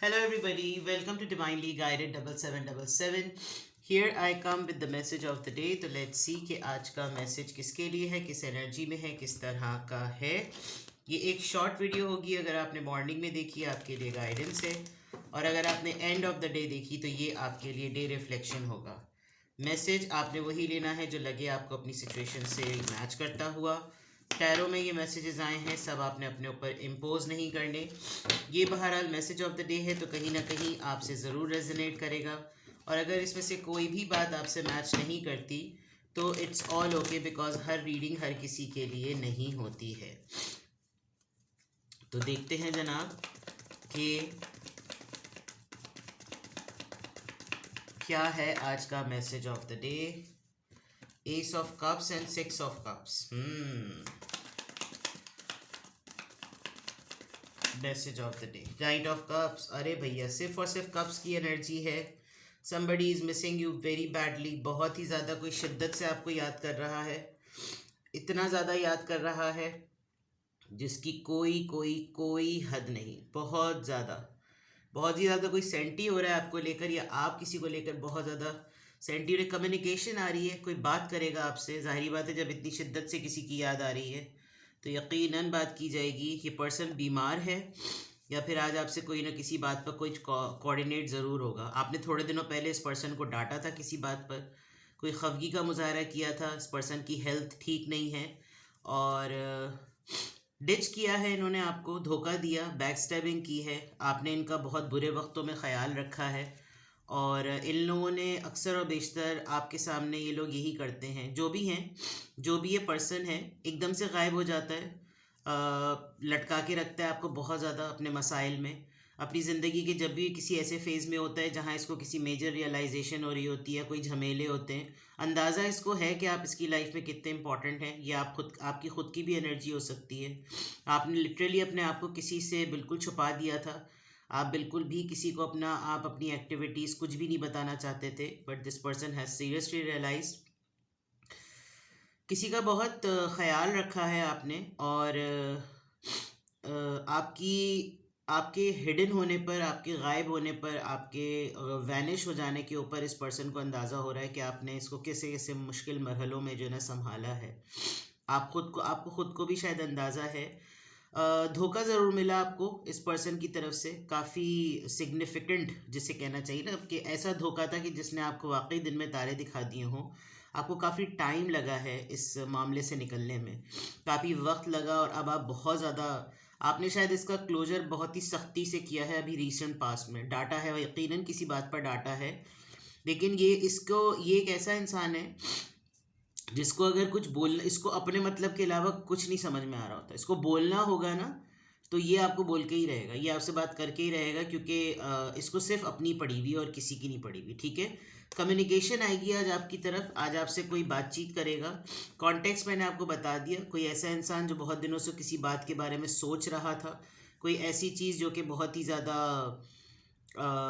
Hello, everybody. Welcome to Divinely Guided 7777. Here I come with the message of the day. तो let's see कि आज का message किसके लिए है, किस एनर्जी में है, किस तरह का है. ये एक शॉर्ट वीडियो होगी. अगर आपने मॉर्निंग में देखी आपके लिए गाइडेंस है, और अगर आपने एंड ऑफ द डे देखी तो ये आपके लिए डे रिफ्लेक्शन होगा. मैसेज आपने वही लेना है जो लगे आपको अपनी सिचुएशन से मैच करता हुआ. टैरो में ये मैसेजेस आए हैं, सब आपने अपने ऊपर इम्पोज नहीं करने. ये बहरहाल मैसेज ऑफ द डे है, तो कहीं ना कहीं आपसे ज़रूर रेजोनेट करेगा. और अगर इसमें से कोई भी बात आपसे मैच नहीं करती तो इट्स ऑल ओके, बिकॉज हर रीडिंग हर किसी के लिए नहीं होती है. तो देखते हैं जनाब कि क्या है आज का message of the day. S of cups and six of cups. Message of the day, night of cups. अरे भैया, सिर्फ और सिर्फ कप्स की एनर्जी है. somebody is missing you very badly. बहुत ही ज़्यादा कोई शिद्दत से आपको याद कर रहा है. इतना ज़्यादा याद कर रहा है जिसकी कोई कोई कोई हद नहीं. बहुत ज़्यादा, बहुत ही ज़्यादा कोई सेंटी हो रहा है आपको लेकर, या आप किसी को लेकर बहुत ज़्यादा सेंटी हो रहे. कम्युनिकेशन आ रही है, कोई बात करेगा आपसे. जाहिर बात है, जब इतनी शिद्दत से किसी की याद आ रही है तो यकीनन बात की जाएगी. ये पर्सन बीमार है, या फिर आज आपसे कोई ना किसी बात पर कोई कोऑर्डिनेट ज़रूर होगा. आपने थोड़े दिनों पहले इस पर्सन को डांटा था किसी बात पर, कोई खफगी का मुजाहरा किया था. इस पर्सन की हेल्थ ठीक नहीं है और डिच किया है इन्होंने, आपको धोखा दिया, बैक स्टैबिंग की है. आपने इनका बहुत बुरे वक्तों में ख्याल रखा है, और इन लोगों ने अक्सर और बेशतर आपके सामने, ये लोग यही करते हैं, जो भी हैं, जो भी ये पर्सन है, एकदम से गायब हो जाता है. लटका के रखता है आपको बहुत ज़्यादा अपने मसाइल में. अपनी ज़िंदगी के जब भी किसी ऐसे फेज़ में होता है जहाँ इसको किसी मेजर रियलाइजेशन हो रही होती है, कोई झमेले होते हैं, अंदाज़ा इसको है कि आप इसकी लाइफ में कितने इंपॉर्टेंट हैं. ये आप खुद, आपकी खुद की भी एनर्जी हो सकती है. आपने लिटरली अपने आप को किसी से बिल्कुल छुपा दिया था. आप बिल्कुल भी किसी को आप अपनी एक्टिविटीज़ कुछ भी नहीं बताना चाहते थे. But this person has seriously realise, किसी का बहुत ख्याल रखा है आपने. और आपकी, आपके हिडन होने पर, आपके गायब होने पर, आपके वैनिश हो जाने के ऊपर इस पर्सन को अंदाज़ा हो रहा है कि आपने इसको कैसे कैसे मुश्किल मरहलों में जो है ना संभाला है. आप खुद को, आपको खुद को भी शायद अंदाज़ा है. धोखा ज़रूर मिला आपको इस पर्सन की तरफ से, काफ़ी सिग्निफिकेंट जिसे कहना चाहिए ना, कि ऐसा धोखा था कि जिसने आपको वाकई दिन में तारे दिखा दिए हों. आपको काफ़ी टाइम लगा है इस मामले से निकलने में, काफ़ी वक्त लगा, और अब आप बहुत ज़्यादा, आपने शायद इसका क्लोजर बहुत ही सख्ती से किया है अभी रिसेंट पास्ट में. डाटा है, यकीनन किसी बात पर डाटा है, लेकिन ये एक ऐसा इंसान है जिसको अगर कुछ बोलना, इसको अपने मतलब के अलावा कुछ नहीं समझ में आ रहा होता. इसको बोलना होगा ना तो ये आपको बोल के ही रहेगा, ये आपसे बात करके ही रहेगा, क्योंकि इसको सिर्फ अपनी पड़ी हुई और किसी की नहीं पड़ी हुई. ठीक है, कम्युनिकेशन आएगी आज आपकी तरफ, आज आपसे कोई बातचीत करेगा. कॉन्टेक्स्ट मैंने आपको बता दिया. कोई ऐसा इंसान जो बहुत दिनों से किसी बात के बारे में सोच रहा था, कोई ऐसी चीज़ जो कि बहुत ही ज़्यादा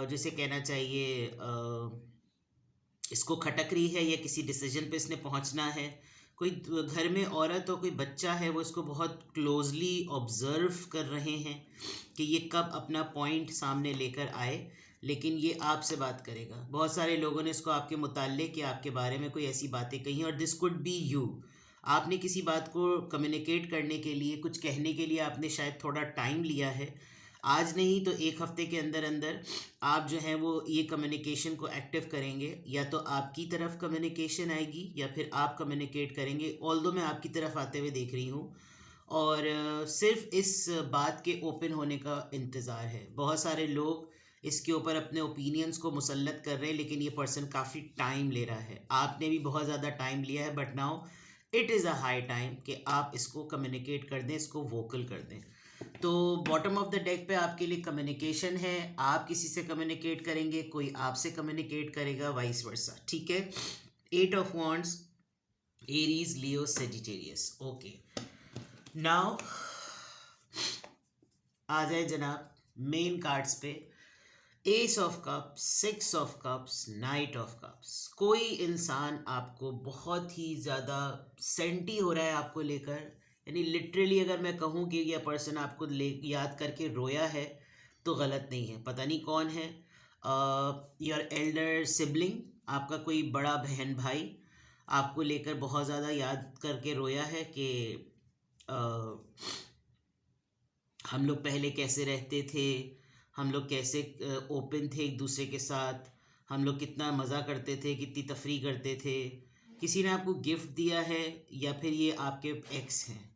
जिसे कहना चाहिए इसको खटक रही है, या किसी डिसीजन पे इसने पहुंचना है. कोई घर में औरत और कोई बच्चा है, वो इसको बहुत क्लोजली ऑब्जर्व कर रहे हैं कि ये कब अपना पॉइंट सामने लेकर आए. लेकिन ये आपसे बात करेगा. बहुत सारे लोगों ने इसको आपके मुताल्लिक या आपके बारे में कोई ऐसी बातें कही, और दिस कुड बी यू. आपने किसी बात को कम्युनिकेट करने के लिए, कुछ कहने के लिए आपने शायद थोड़ा टाइम लिया है. आज नहीं तो एक हफ्ते के अंदर अंदर आप जो है वो ये कम्युनिकेशन को एक्टिव करेंगे. या तो आपकी तरफ कम्युनिकेशन आएगी, या फिर आप कम्युनिकेट करेंगे. ऑल्दो मैं आपकी तरफ आते हुए देख रही हूँ, और सिर्फ इस बात के ओपन होने का इंतज़ार है. बहुत सारे लोग इसके ऊपर अपने ओपिनियंस को मुसल्लत कर रहे हैं, लेकिन ये पर्सन काफ़ी टाइम ले रहा है. आपने भी बहुत ज़्यादा टाइम लिया है, but now it is a high time कि आप इसको कम्युनिकेट कर दें, इसको वोकल कर दें. तो बॉटम ऑफ द डेक पे आपके लिए कम्युनिकेशन है. आप किसी से कम्युनिकेट करेंगे, कोई आपसे कम्युनिकेट करेगा, वाइस वर्सा. ठीक है, 8 of wands, Aries, Leo, Sagittarius. Okay, now आ जाए जनाब मेन कार्ड्स पे. Ace of cups, six of cups, knight of cups. कोई इंसान आपको बहुत ही ज़्यादा सेंटी हो रहा है आपको लेकर, यानी लिटरली अगर मैं कहूँ कि यह पर्सन आपको याद करके रोया है, तो गलत नहीं है। पता नहीं कौन है, योर एल्डर सिबलिंग, आपका कोई बड़ा बहन भाई आपको लेकर बहुत ज़्यादा याद करके रोया है कि हम लोग पहले कैसे रहते थे, हम लोग कैसे ओपन थे एक दूसरे के साथ, हम लोग कितना मज़ा करते थे, कितनी तफरी करते थे। किसी ने आपको गिफ्ट दिया है या फिर ये आपके एक्स हैं।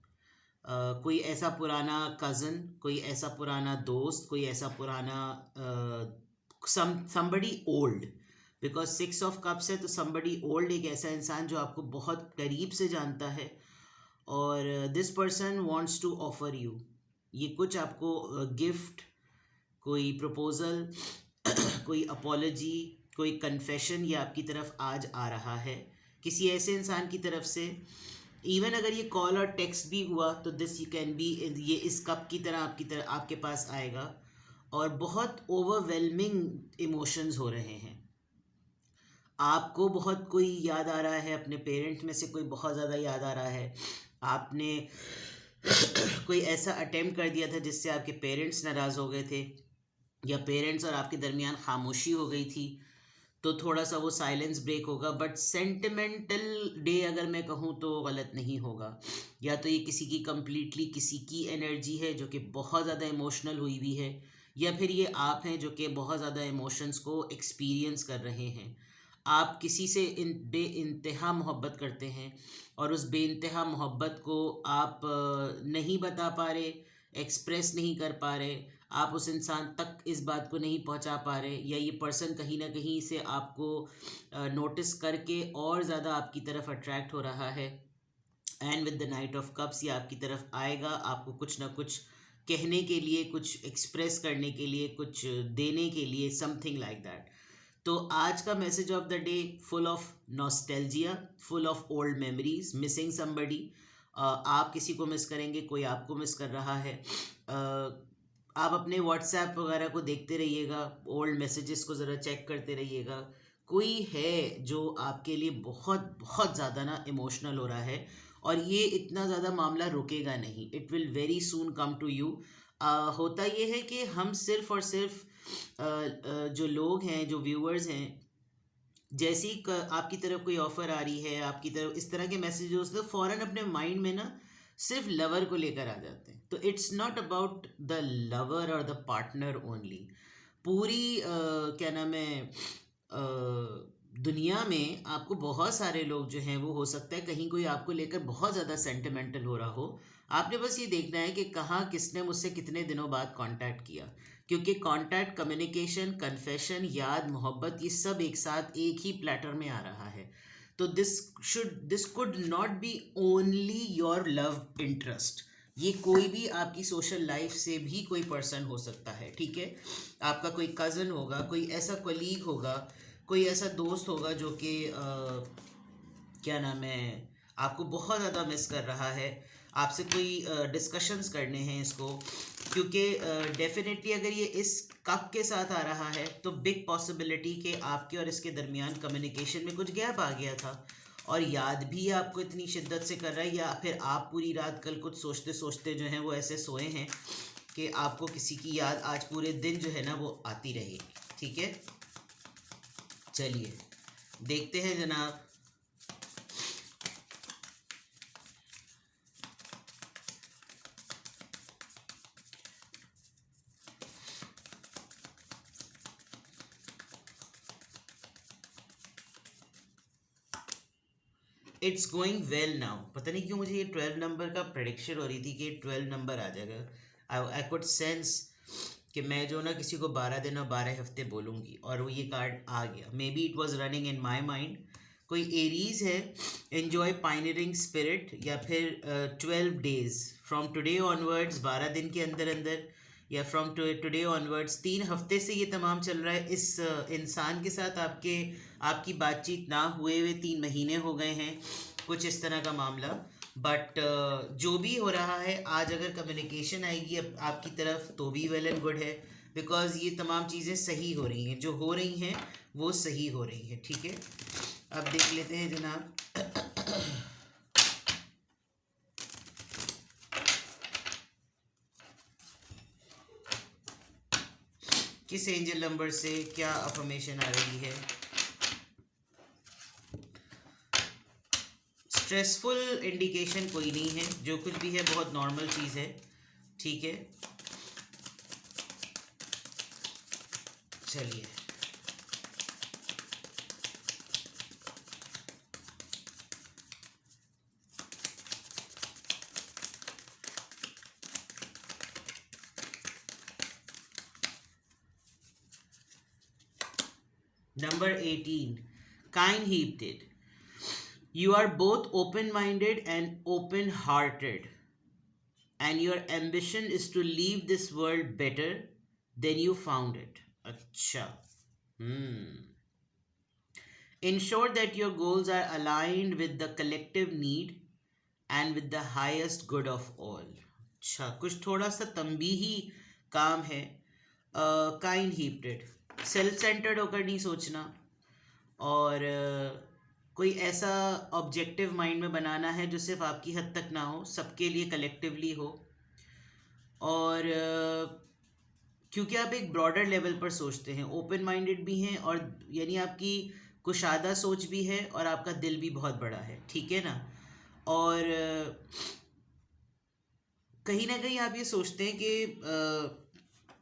कोई ऐसा पुराना कज़न, कोई ऐसा पुराना दोस्त, कोई ऐसा पुराना somebody old, because 6 of Cups है तो somebody ओल्ड एक ऐसा इंसान जो आपको बहुत करीब से जानता है और this person wants to offer you, ये कुछ आपको गिफ्ट, कोई प्रपोजल, कोई अपॉलजी, कोई कन्फेशन ये आपकी तरफ आज आ रहा है किसी ऐसे इंसान की तरफ से। इवन अगर ये कॉल और टेक्स्ट भी हुआ तो दिस यू कैन बी, ये इस कप की तरह आपके पास आएगा और बहुत ओवरवेलमिंग इमोशंस हो रहे हैं। आपको बहुत कोई याद आ रहा है, अपने पेरेंट्स में से कोई बहुत ज़्यादा याद आ रहा है, आपने कोई ऐसा अटेम्प्ट कर दिया था जिससे आपके पेरेंट्स नाराज़ हो गए थे या पेरेंट्स और आपके दरमियान खामोशी हो गई थी, तो थोड़ा सा वो साइलेंस ब्रेक होगा। बट सेंटिमेंटल डे अगर मैं कहूँ तो गलत नहीं होगा। या तो ये किसी की कंप्लीटली किसी की एनर्जी है जो कि बहुत ज़्यादा इमोशनल हुई हुई है, या फिर ये आप हैं जो कि बहुत ज़्यादा इमोशंस को एक्सपीरियंस कर रहे हैं। आप किसी से बेइंतहा मोहब्बत करते हैं और उस बेइंतहा मोहब्बत को आप नहीं बता पा रहे, एक्सप्रेस नहीं कर पा रहे, आप उस इंसान तक इस बात को नहीं पहुंचा पा रहे, या ये पर्सन कहीं ना कहीं से आपको नोटिस करके और ज़्यादा आपकी तरफ अट्रैक्ट हो रहा है। And with the night of cups ये आपकी तरफ आएगा, आपको कुछ ना कुछ कहने के लिए, कुछ एक्सप्रेस करने के लिए, कुछ देने के लिए, समथिंग लाइक दैट। तो आज का message of the day, full of nostalgia, full of old memories, missing somebody. आप किसी को मिस करेंगे, कोई आपको मिस कर रहा है। आप अपने व्हाट्सएप वगैरह को देखते रहिएगा, ओल्ड मैसेजेस को ज़रा चेक करते रहिएगा। कोई है जो आपके लिए बहुत बहुत ज़्यादा ना इमोशनल हो रहा है और ये इतना ज़्यादा मामला रुकेगा नहीं, it will very soon come to you. होता ये है कि हम सिर्फ और सिर्फ जो लोग हैं, जो व्यूअर्स हैं, जैसी आपकी तरफ कोई ऑफर आ रही है, आपकी तरफ इस तरह के मैसेजेस तो फ़ौरन अपने माइंड में ना सिर्फ लवर को लेकर आ जाते हैं। तो it's not about the lover और द पार्टनर ओनली। पूरी क्या नाम है, दुनिया में आपको बहुत सारे लोग जो हैं वो हो सकता है कहीं कोई आपको लेकर बहुत ज़्यादा सेंटिमेंटल हो रहा हो। आपने बस ये देखना है कि कहाँ किसने मुझसे कितने दिनों बाद कांटेक्ट किया, क्योंकि कांटेक्ट, कम्युनिकेशन, कन्फेशन, याद, मोहब्बत, ये सब एक साथ एक ही प्लेटर में आ रहा है। तो this could not be only your love interest, ये कोई भी आपकी सोशल लाइफ से भी कोई पर्सन हो सकता है, ठीक है। आपका कोई कज़न होगा, कोई ऐसा कलीग होगा, कोई ऐसा दोस्त होगा जो कि क्या नाम है, आपको बहुत ज़्यादा मिस कर रहा है, आपसे कोई डिस्कशंस करने हैं इसको, क्योंकि डेफिनेटली अगर ये इस कप के साथ आ रहा है तो बिग पॉसिबिलिटी कि आपके और इसके दरमियान कम्युनिकेशन में कुछ गैप आ गया था और याद भी आपको इतनी शिद्दत से कर रहा है, या फिर आप पूरी रात कल कुछ सोचते सोचते जो हैं वो ऐसे सोए हैं कि आपको किसी की याद आज पूरे दिन जो है ना वो आती रहेगी, ठीक है। चलिए देखते हैं जनाब। It's going well now. पता नहीं क्यों मुझे ये 12 नंबर का प्रेडिक्शन हो रही थी कि 12 नंबर आ जाएगा। आई कुड सेंस कि मैं जो ना किसी को 12 दिन और 12 हफ्ते बोलूँगी और वो ये कार्ड आ गया। May be it was running in my mind. कोई एरीज है, एन्जॉय पाइनरिंग स्पिरिट, या फिर 12 डेज फ्रॉम टुडे ऑनवर्ड्स, 12 दिन के अंदर अंदर, या फ्रॉम टुडे ऑनवर्ड्स 3 हफ्ते से ये तमाम चल रहा है। इस इंसान के साथ आपकी बातचीत ना हुए हुए 3 महीने हो गए हैं, कुछ इस तरह का मामला। बट जो भी हो रहा है, आज अगर कम्युनिकेशन आएगी अब आपकी तरफ तो भी वेल एंड गुड है, बिकॉज ये तमाम चीज़ें सही हो रही हैं, जो हो रही हैं वो सही हो रही हैं, ठीक है। अब देख लेते हैं जनाब। किस एंजल नंबर से क्या अफर्मेशन आ रही है? स्ट्रेसफुल इंडिकेशन कोई नहीं है, जो कुछ भी है बहुत नॉर्मल चीज़ है, ठीक है। चलिए, number 18, kind hearted. You are both open minded and open hearted, and your ambition is to leave this world better than you found it. Acha. Hmm. Ensure that your goals are aligned with the collective need and with the highest good of all. अच्छा, कुछ थोड़ा सा तंबीही काम है। Kind हीप्टेड, self centred होकर नहीं सोचना, और कोई ऐसा ऑब्जेक्टिव माइंड में बनाना है जो सिर्फ आपकी हद तक ना हो, सबके लिए कलेक्टिवली हो। और क्योंकि आप एक ब्रॉडर लेवल पर सोचते हैं, ओपन माइंडेड भी हैं, और यानी आपकी कुशादा सोच भी है और आपका दिल भी बहुत बड़ा है, ठीक है ना। और कहीं ना कहीं आप ये सोचते हैं कि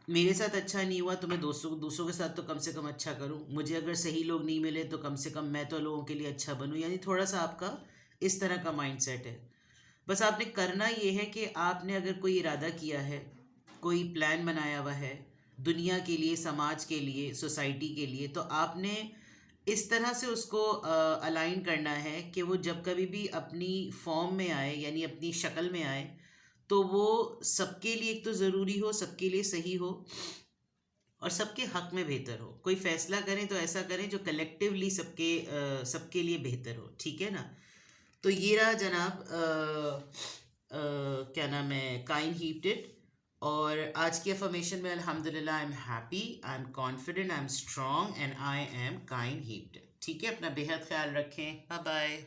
मेरे साथ अच्छा नहीं हुआ तो मैं दूसरों के साथ तो कम से कम अच्छा करूं, मुझे अगर सही लोग नहीं मिले तो कम से कम मैं तो लोगों के लिए अच्छा बनूं, यानी थोड़ा सा आपका इस तरह का माइंडसेट है। बस आपने करना ये है कि आपने अगर कोई इरादा किया है, कोई प्लान बनाया हुआ है दुनिया के लिए, समाज के लिए, सोसाइटी के लिए, तो आपने इस तरह से उसको अलाइन करना है कि वो जब कभी भी अपनी फॉर्म में आए, यानी अपनी शक्ल में आए, तो वो सबके लिए एक तो ज़रूरी हो, सबके लिए सही हो, और सबके हक में बेहतर हो। कोई फैसला करें तो ऐसा करें जो कलेक्टिवली सबके लिए बेहतर हो, ठीक है ना। तो ये रहा जनाब, क्या नाम है, काइंड हीप्टेड। और आज की अफर्मेशन में अल्हम्दुलिल्लाह I am happy, I am confident, I am strong and I am kind hearted. ठीक है, अपना बेहद ख्याल रखें। Bye bye.